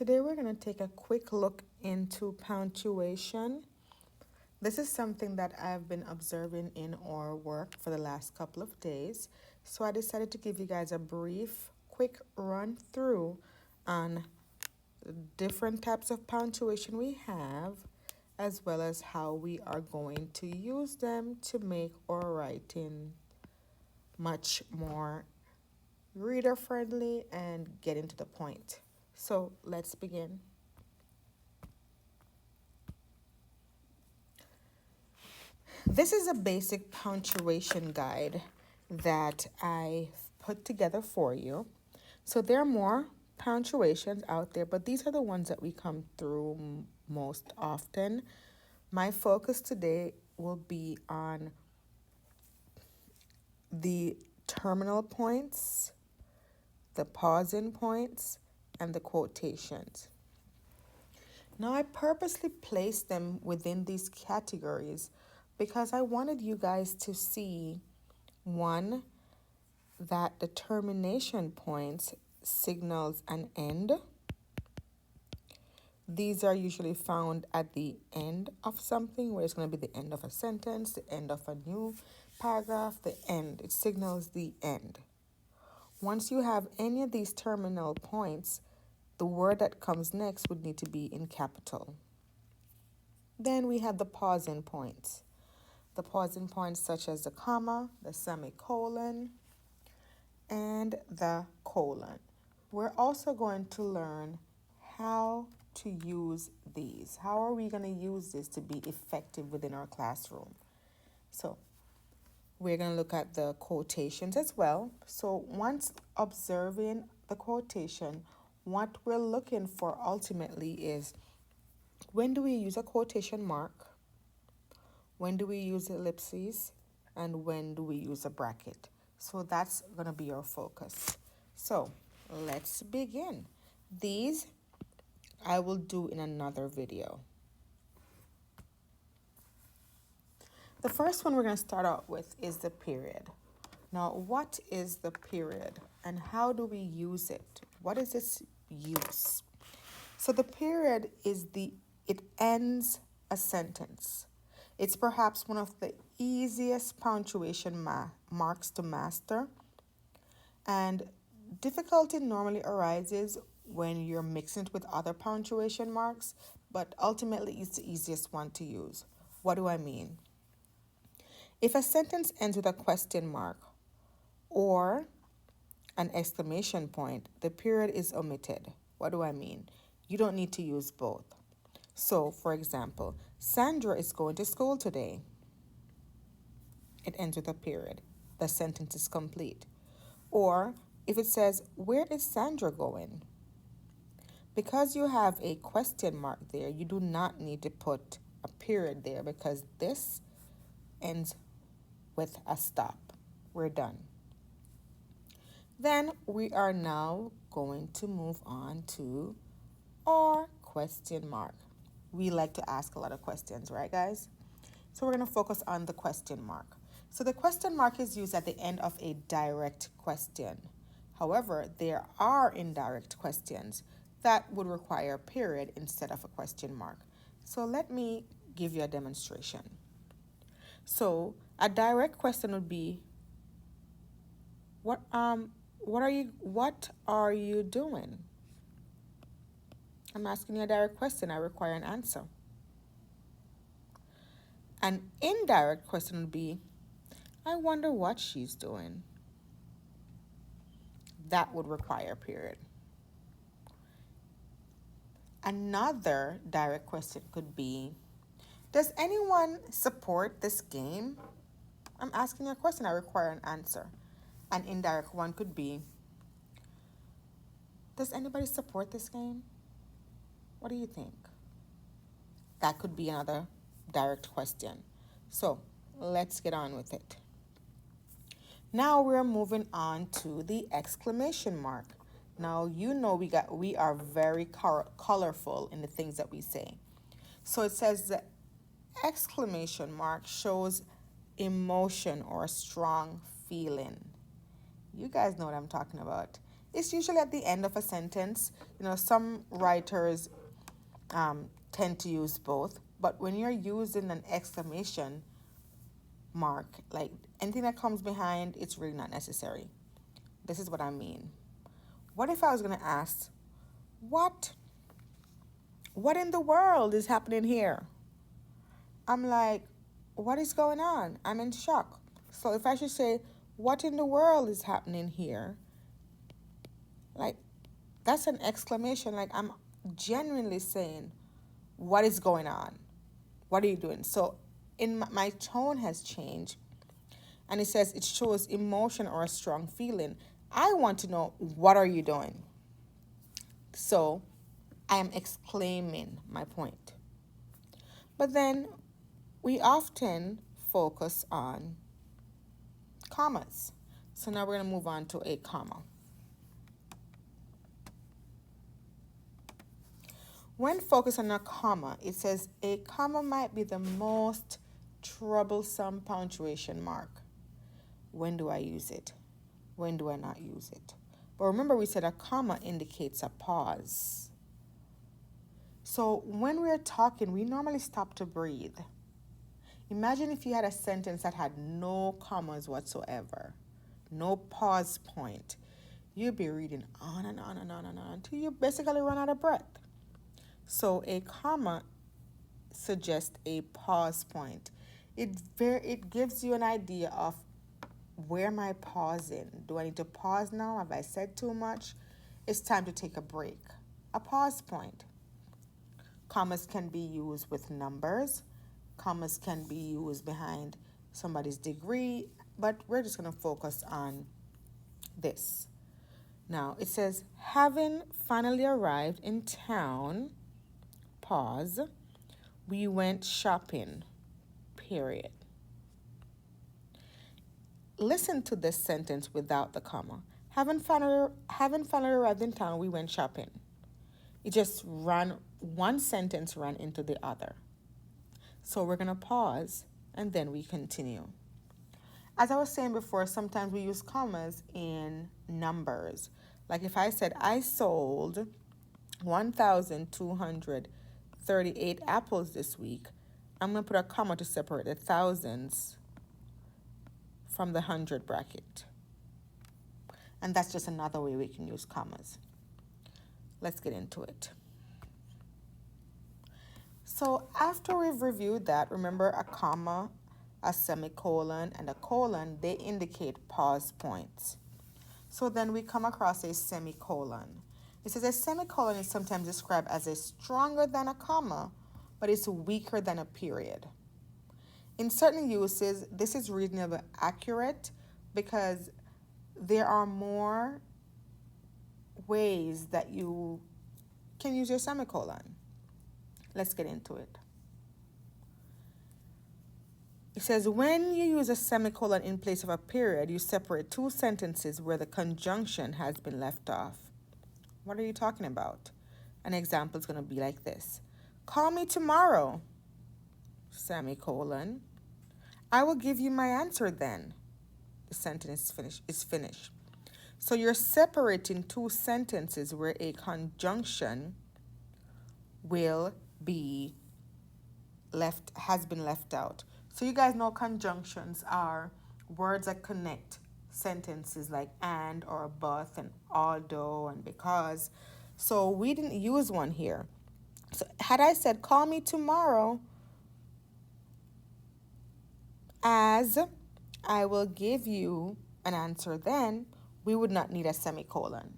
Today we're going to take a quick look into punctuation. This is something that I've been observing in our work for the last couple of days. So I decided to give you guys a brief, quick run through on different types of punctuation we have, as well as how we are going to use them to make our writing much more reader friendly and getting to the point. So let's begin. This is a basic punctuation guide that I put together for you. So there are more punctuations out there, but these are the ones that we come through most often. My focus today will be on the terminal points, the pausing points, and the quotations. Now, I purposely placed them within these categories because I wanted you guys to see, one, that the termination points signals an end. These are usually found at the end of something, where it's going to be the end of a sentence, the end of a new paragraph, the end. It signals the end. Once you have any of these terminal points, the word that comes next would need to be in capital. Then we have the pausing points. The pausing points such as the comma, the semicolon, and the colon. We're also going to learn how to use these. How are we going to use this to be effective within our classroom? So we're going to look at the quotations as well. So once observing the quotation, what we're looking for ultimately is, when do we use a quotation mark? When do we use ellipses? And when do we use a bracket? So that's going to be our focus. So let's begin. These I will do in another video. The first one we're going to start out with is the period. Now, what is the period and how do we use it? What is its use? So the period is it ends a sentence. It's perhaps one of the easiest punctuation marks to master, and difficulty normally arises when you're mixing it with other punctuation marks, but ultimately it's the easiest one to use. What do I mean? If a sentence ends with a question mark or an exclamation point, the period is omitted. What do I mean? You don't need to use both. So, for example, Sandra is going to school today. It ends with a period. The sentence is complete. Or if it says, where is Sandra going? Because you have a question mark there, you do not need to put a period there because this ends with a stop. We're done. Then we are now going to move on to our question mark. We like to ask a lot of questions, right, guys? So we're going to focus on the question mark. So the question mark is used at the end of a direct question. However, there are indirect questions that would require a period instead of a question mark. So let me give you a demonstration. So a direct question would be, what are you doing? I'm asking you a direct question. I require an answer. An indirect question would be, I wonder what she's doing. That would require a period. Another direct question could be, does anyone support this game? I'm asking you a question. I require an answer. An indirect one could be, does anybody support this game? What do you think? That could be another direct question. So let's get on with it. Now we're moving on to the exclamation mark. Now you know we are very colorful in the things that we say. So it says the exclamation mark shows emotion or a strong feeling. You guys know what I'm talking about. It's usually at the end of a sentence. Some writers tend to use both, but when you're using an exclamation mark, like anything that comes behind, it's really not necessary. This is what I mean. What if I was going to ask, what what in the world is happening here? I'm like, what is going on? I'm in shock. So if I should say, what in the world is happening here? Like, that's an exclamation. Like, I'm genuinely saying, what is going on? What are you doing? So my tone has changed. And it says it shows emotion or a strong feeling. I want to know, what are you doing? So I am exclaiming my point. But then we often focus on commas. So now we're going to move on to a comma. When focused on a comma, it says a comma might be the most troublesome punctuation mark. When do I use it? When do I not use it? But remember, we said a comma indicates a pause. So when we're talking, we normally stop to breathe. Imagine if you had a sentence that had no commas whatsoever, no pause point. You'd be reading on and on and on and on until you basically run out of breath. So a comma suggests a pause point. It gives you an idea of, where am I pausing? Do I need to pause now? Have I said too much? It's time to take a break. A pause point. Commas can be used with numbers. Commas can be used behind somebody's degree, but we're just going to focus on this. Now, it says, having finally arrived in town, pause, we went shopping, period. Listen to this sentence without the comma. Having finally arrived in town, we went shopping. It just one sentence ran into the other. So we're going to pause and then we continue. As I was saying before, sometimes we use commas in numbers. Like if I said, I sold 1,238 apples this week, I'm going to put a comma to separate the thousands from the hundred bracket. And that's just another way we can use commas. Let's get into it. So after we've reviewed that, remember a comma, a semicolon, and a colon, they indicate pause points. So then we come across a semicolon. It says a semicolon is sometimes described as a stronger than a comma, but it's weaker than a period. In certain uses, this is reasonably accurate because there are more ways that you can use your semicolon. Let's get into it. It says, when you use a semicolon in place of a period, you separate two sentences where the conjunction has been left off. What are you talking about? An example is going to be like this. Call me tomorrow, semicolon. I will give you my answer then. The sentence is finished. So you're separating two sentences where a conjunction has been left out. So you guys know conjunctions are words that connect sentences like and or but and although and because. So we didn't use one here. So had I said, call me tomorrow, as I will give you an answer then, we would not need a semicolon.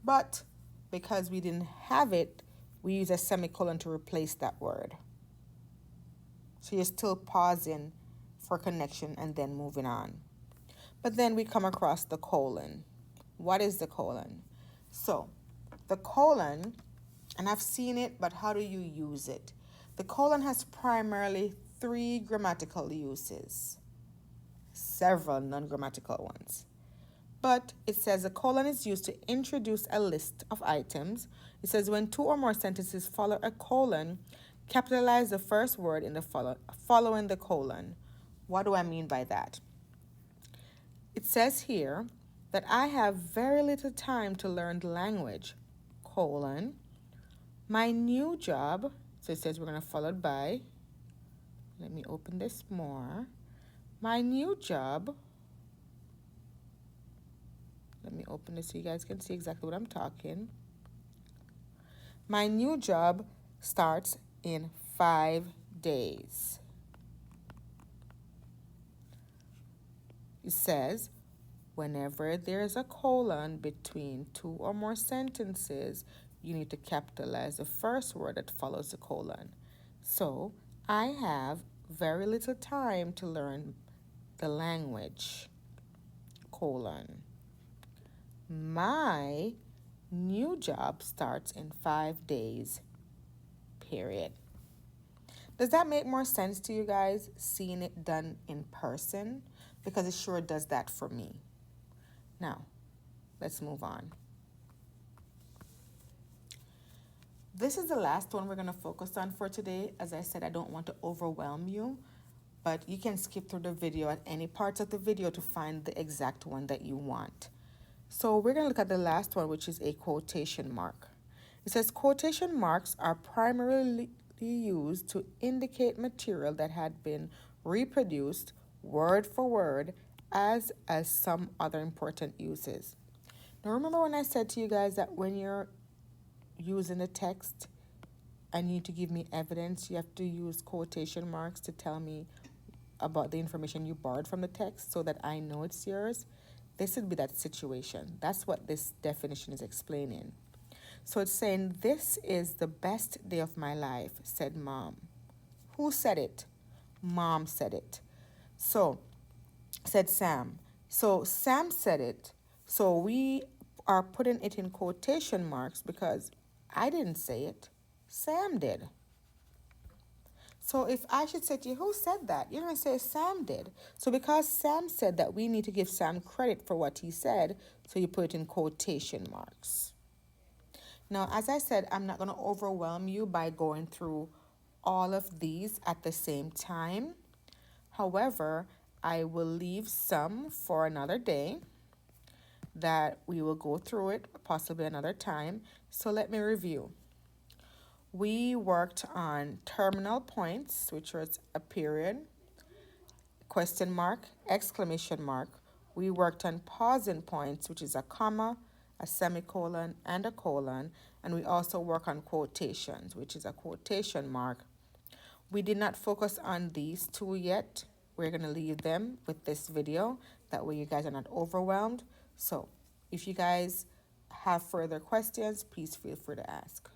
But because we didn't have it, we use a semicolon to replace that word. So you're still pausing for connection and then moving on. But then we come across the colon. What is the colon? So the colon, and I've seen it, but how do you use it? The colon has primarily 3 grammatical uses, several non-grammatical ones. But it says a colon is used to introduce a list of items. It says when 2 or more sentences follow a colon, capitalize the first word in the following the colon. What do I mean by that? It says here, that I have very little time to learn the language, colon, my new job, so it says we're going to follow it by, let me open this more, my new job, let me open this so you guys can see exactly what I'm talking. My new job starts in 5 days. It says, whenever there's a colon between two or more sentences, you need to capitalize the first word that follows the colon. So, I have very little time to learn the language, colon. My new job starts in 5 days, period. Does that make more sense to you guys, seeing it done in person? Because it sure does that for me. Now, let's move on. This is the last one we're going to focus on for today. As I said, I don't want to overwhelm you, but you can skip through the video at any parts of the video to find the exact one that you want. So we're going to look at the last one, which is a quotation mark. It says quotation marks are primarily used to indicate material that had been reproduced word for word as some other important uses. Now remember when I said to you guys that when you're using a text and you need to give me evidence, you have to use quotation marks to tell me about the information you borrowed from the text so that I know it's yours. This would be that situation. That's what this definition is explaining. So it's saying, this is the best day of my life, said Mom. Who said it? Mom said it. So, said Sam. So Sam said it. So we are putting it in quotation marks because I didn't say it. Sam did. So if I should say to you, who said that? You're going to say Sam did. So because Sam said that, we need to give Sam credit for what he said. So you put it in quotation marks. Now, as I said, I'm not going to overwhelm you by going through all of these at the same time. However, I will leave some for another day that we will go through it possibly another time. So let me review. We worked on terminal points, which was a period, question mark, exclamation mark. We worked on pausing points, which is a comma, a semicolon, and a colon. And we also work on quotations, which is a quotation mark. We did not focus on these two yet. We're going to leave them with this video. That way you guys are not overwhelmed. So if you guys have further questions, please feel free to ask.